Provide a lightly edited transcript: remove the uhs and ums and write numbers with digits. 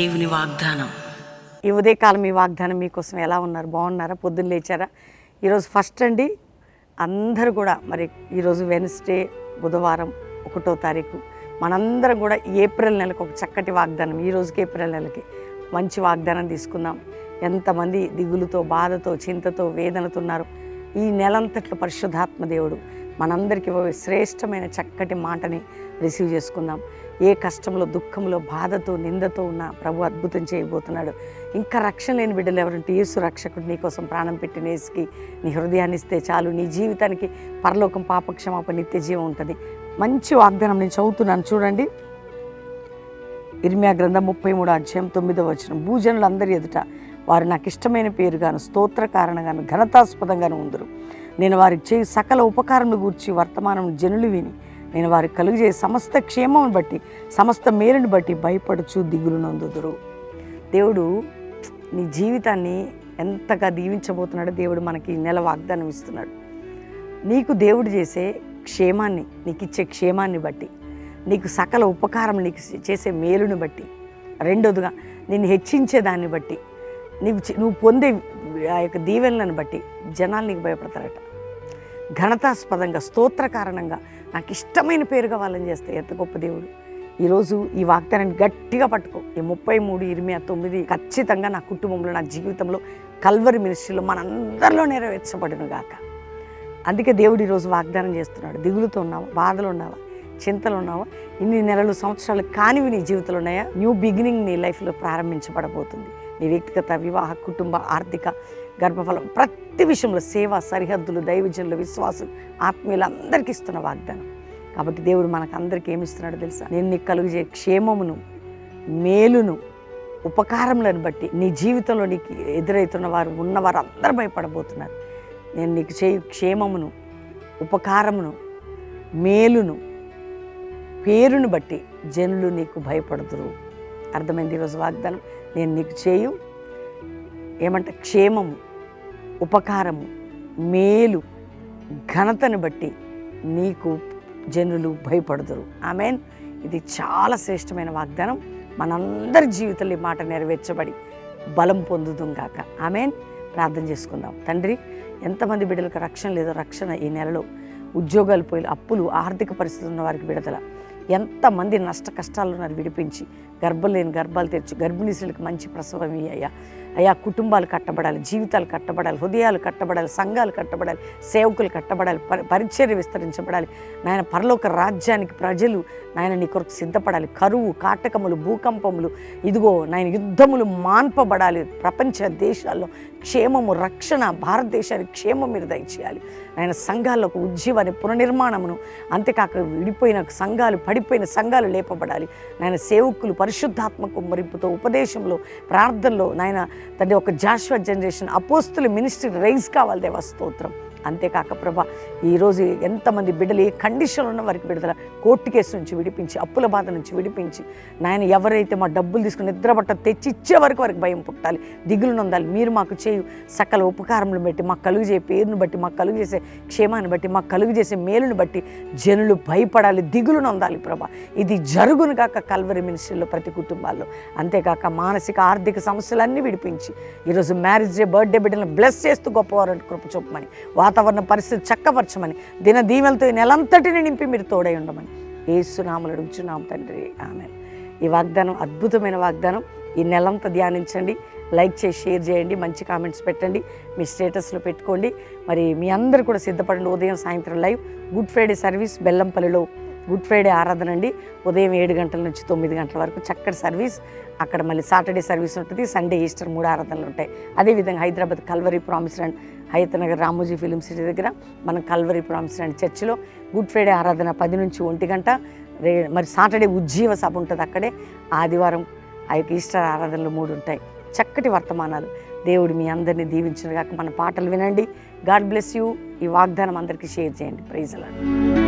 దేవుని వాగ్దానం. ఈ ఉదయకాలం ఈ వాగ్దానం మీకోసం ఎలా ఉన్నారు? బాగున్నారా? పొద్దున్న లేచారా? ఈరోజు ఫస్ట్ అండి. అందరూ కూడా మరి ఈరోజు వెన్స్డే, బుధవారం 1వ తారీఖు మనందరం కూడా ఏప్రిల్ నెలకు ఒక చక్కటి వాగ్దానం, ఈ రోజుకి ఏప్రిల్ నెలకి మంచి వాగ్దానం తీసుకుందాం. ఎంతమంది దిగులుతో, బాధతో, చింతతో, వేదనతో ఉన్నారు. ఈ నెలంతట్లో పరిశుద్ధాత్మ దేవుడు మనందరికీ శ్రేష్టమైన చక్కటి మాటని రిసీవ్ చేసుకుందాం. ఏ కష్టంలో, దుఃఖంలో, బాధతో, నిందతో ఉన్న ప్రభు అద్భుతం చేయబోతున్నాడు. ఇంకా రక్షణ లేని బిడ్డలు ఎవరంటే యేసు రక్షకుడు నీకోసం ప్రాణం పెట్టిన యేసుకి నీ హృదయాన్ని ఇస్తే చాలు. నీ జీవితానికి పరలోకం, పాపక్షమాపణ, నిత్య జీవం ఉంటుంది. మంచి వాగ్దానం నేను చదువుతున్నాను, చూడండి. ఇర్మియా గ్రంథం 33వ అధ్యాయం 9వ వచనం. భూజనులందరి ఎదుట వారు నాకు ఇష్టమైన పేరుగాను, స్తోత్ర కారణంగాను, ఘనతాస్పదంగాను ఉందరు. నేను వారికి చేయి సకల ఉపకారములు గూర్చి వర్తమానం జనులు విని, నేను వారికి కలుగజేయ సమస్త క్షేమమును బట్టి, సమస్త మేలుని బట్టి భయపడుచు దిగులు నొందుదురు. దేవుడు నీ జీవితాన్ని ఎంతగా దీవించబోతున్నాడో దేవుడు మనకి నెల వాగ్దానం ఇస్తున్నాడు. నీకు దేవుడు చేసే క్షేమాన్ని, నీకు ఇచ్చే క్షేమాన్ని బట్టి, నీకు సకల ఉపకారం, నీకు చేసే మేలుని బట్టి, రెండోదిగా నిన్ను హెచ్చించే దాన్ని బట్టి, నువ్వు పొందే ఆ యొక్క దీవెనలను బట్టి జనాలు నీకు భయపడతారట. ఘనతాస్పదంగా, స్తోత్ర కారణంగా నాకు ఇష్టమైన పేరుగా వాళ్ళని చేస్తే ఎంత గొప్ప దేవుడు. ఈరోజు ఈ వాగ్దానాన్ని గట్టిగా పట్టుకో. ఈ 33 ఇర్మియా 9 ఖచ్చితంగా నా కుటుంబంలో, నా జీవితంలో, కల్వరి మినిస్ట్రీలో మనందరిలో నెరవేర్చబడును గాక. అందుకే దేవుడు ఈరోజు వాగ్దానం చేస్తున్నాడు. దిగులుతో ఉన్నావా? బాధలు ఉన్నావా? చింతలు ఉన్నావా? ఇన్ని నెలలు, సంవత్సరాలు కానివి నీ జీవితంలో ఉన్నాయా? న్యూ బిగినింగ్ నీ లైఫ్లో ప్రారంభించబడబోతుంది. నీ వ్యక్తిగత, వివాహ, కుటుంబ, ఆర్థిక, గర్భఫలం, ప్రతి విషయంలో, సేవ, సరిహద్దులు, దైవజనులు, విశ్వాసులు, ఆత్మీయులు అందరికీ ఇస్తున్న వాగ్దానం. కాబట్టి దేవుడు మనకు అందరికీ ఏమి ఇస్తున్నాడో తెలుసా? నేను నీకు కలుగజే క్షేమమును, మేలును, ఉపకారములను బట్టి నీ జీవితంలో నీకు ఎదురవుతున్న వారు, ఉన్నవారు అందరూ భయపడబోతున్నారు. నేను నీకు చేయు క్షేమమును, ఉపకారమును, మేలును, పేరును బట్టి జనులు నీకు భయపడుదురు. అర్థమైంది ఈరోజు వాగ్దానం. నేను నీకు చేయు ఏమంటే క్షేమము, ఉపకారము, మేలు, ఘనతను బట్టి నీకు జనులు భయపడుదురు. ఆమేన్. ఇది చాలా శ్రేష్టమైన వాగ్దానం. మనందరి జీవితంలో ఈ మాట నెరవేర్చబడి బలం పొందుదాం గాక. ఆమేన్. ప్రార్థన చేసుకుందాం. తండ్రి, ఎంతమంది బిడ్డలకు రక్షణ లేదో రక్షణ ఈ నెలలో, ఉద్యోగాలు పోయి, అప్పులు, ఆర్థిక పరిస్థితులు ఉన్న వారికి విడుదల, ఎంతమంది నష్ట కష్టాలు ఉన్నారు విడిపించి, గర్భం లేని గర్భాలు తెరచి, గర్భిణీ స్త్రీలకు మంచి ప్రసవం అయ్యా. కుటుంబాలు కట్టబడాలి, జీవితాలు కట్టబడాలి, హృదయాలు కట్టబడాలి, సంఘాలు కట్టబడాలి, సేవకులు కట్టబడాలి, పరిచర్య విస్తరించబడాలి. నాయన పరలోక రాజ్యానికి ప్రజలు నాయన నీ కొరకు సిద్ధపడాలి. కరువు, కాటకములు, భూకంపములు, ఇదిగో నాయన యుద్ధములు మాన్పబడాలి. ప్రపంచ దేశాల్లో క్షేమము, రక్షణ, భారతదేశానికి క్షేమం మీరు దయచేయాలి. నాయన సంఘాల్లో ఒక ఉజ్జీవాన్ని, పునర్నిర్మాణమును, అంతేకాక విడిపోయిన సంఘాలు, పడిపోయిన సంఘాలు లేపబడాలి. నాయన సేవకులు పరిశుద్ధాత్మకు మరింపుతో, ఉపదేశంలో, ప్రార్థనలో నాయన తండ్రి ఒక జాషువా జనరేషన్, అపోస్తుల మినిస్ట్రీ రైజ్ కావాలి దేవా, స్తోత్రం. అంతేకాక ప్రభా, ఈరోజు ఎంతమంది బిడ్డలు ఏ కండిషన్లో ఉన్న వారికి విడుదల, కోర్టు కేసు నుంచి విడిపించి, అప్పుల బాధ నుంచి విడిపించి, నాయన ఎవరైతే మా డబ్బులు తీసుకుని నిద్రబట్ట తెచ్చి ఇచ్చే వరకు వారికి భయం పుట్టాలి, దిగులు నొందాలి. మీరు మాకు చేయు సకల ఉపకారములను బట్టి, మాకు కలుగు చేసే పేరును బట్టి, మాకు కలుగు చేసే క్షేమాన్ని బట్టి, మాకు కలుగు చేసే మేలును బట్టి జనులు భయపడాలి, దిగులు నొందాలి ప్రభా. ఇది జరుగును కాక కల్వరి మినిస్ట్రీలో ప్రతి కుటుంబాల్లో. అంతేకాక మానసిక, ఆర్థిక సమస్యలన్నీ విడిపించి, ఈరోజు మ్యారేజ్ డే, బర్త్డే బిడ్డలను బ్లెస్ చేస్తూ గొప్పవారు కృప చూపమని, వాతావరణ పరిస్థితి చక్కపరచమని, దిన దీవెలతో ఈ నెలంతటిని నింపి మీరు తోడై ఉండమని యేసు నామములో అడుగుచున్నాం తండ్రి. ఆమేన్. ఈ వాగ్దానం అద్భుతమైన వాగ్దానం. ఈ నెలంతా ధ్యానించండి, లైక్ చేసి షేర్ చేయండి, మంచి కామెంట్స్ పెట్టండి, మీ స్టేటస్లో పెట్టుకోండి. మరి మీ అందరూ కూడా సిద్ధపడండి. ఉదయం, సాయంత్రం లైవ్ గుడ్ ఫ్రైడే సర్వీస్ బెల్లంపల్లిలో గుడ్ ఫ్రైడే ఆరాధన అండి. ఉదయం 7 గంటల నుంచి 9 గంటల వరకు చక్కటి సర్వీస్. అక్కడ మళ్ళీ సాటర్డే సర్వీస్ ఉంటుంది, సండే, ఈస్టర్ 3 ఆరాధనలు ఉంటాయి. అదేవిధంగా Hyderabad Calvary promise land, Hayat Nagar, Ramoji film city దగ్గర మన కల్వరి ప్రామిస్ ల్యాండ్ చర్చిలో గుడ్ ఫ్రైడే ఆరాధన 10 నుంచి 1 గంట. మరి సాటర్డే ఉజ్జీవ సభ ఉంటుంది అక్కడే. ఆదివారం ఆ యొక్క ఈస్టర్ ఆరాధనలు 3 ఉంటాయి. చక్కటి వర్తమానాలు. దేవుడు మీ అందరినీ దీవించును గాక. మన పాటలు వినండి. God bless you. ఈ వాగ్దానం అందరికీ షేర్ చేయండి. Praise the lord.